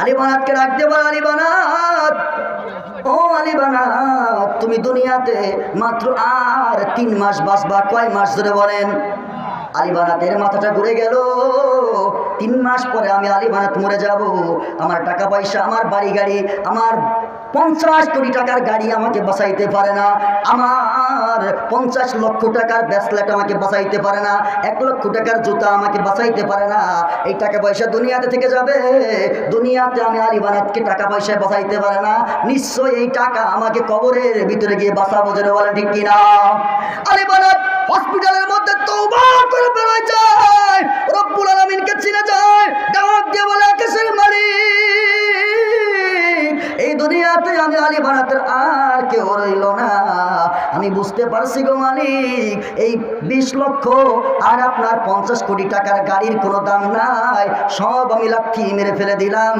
আলী বানাতকে ডাকতে বলে, আলী বানাত, ও আলী বানাত, তুমি দুনিয়াতে মাত্র আর 3 মাস বাঁচবা। কয় মাস ধরে বলেন? আলী বানাতের মাথাটা ঘুরে গেল। 3 মাস পরে আমি আলী বানাত মরে যাব। আমার টাকা পয়সা, আমার বাড়ি গাড়ি, আমার 50 কোটি টাকার গাড়ি আমাকে বাঁচাইতে পারে না। আমার 50 লক্ষ টাকার ব্রেসলেট আমাকে বাঁচাইতে পারে না। 1 লক্ষ টাকার জুতা আমাকে বাঁচাইতে পারে না। এই টাকা পয়সা দুনিয়াতে থেকে যাবে। দুনিয়াতে আমি আলী বানাতকে টাকা পয়সা বাঁচাইতে পারে না। নিশ্চয়ই এই টাকা আমাকে কবরের ভিতরে গিয়ে বাঁচাবো। জোরে বলেন ঠিক কিনা? আলী বানাত হসপিটালের মধ্যে তওবা করে বেরোয় যায়, রব্বুল আলামিনকে চিনে যায়, ডাক দিয়ে বলে, আকাশের মালিক, এই দুনিয়াতে আমি আলী বানাতের আর কেউ রইল না। আমি বুঝতে পারছি গো মালিক, এই 20 লক্ষ আর আপনার 50 কোটি টাকার গাড়ির কোনো দাম নাই। সব আমি লাথি মেরে ফেলে দিলাম।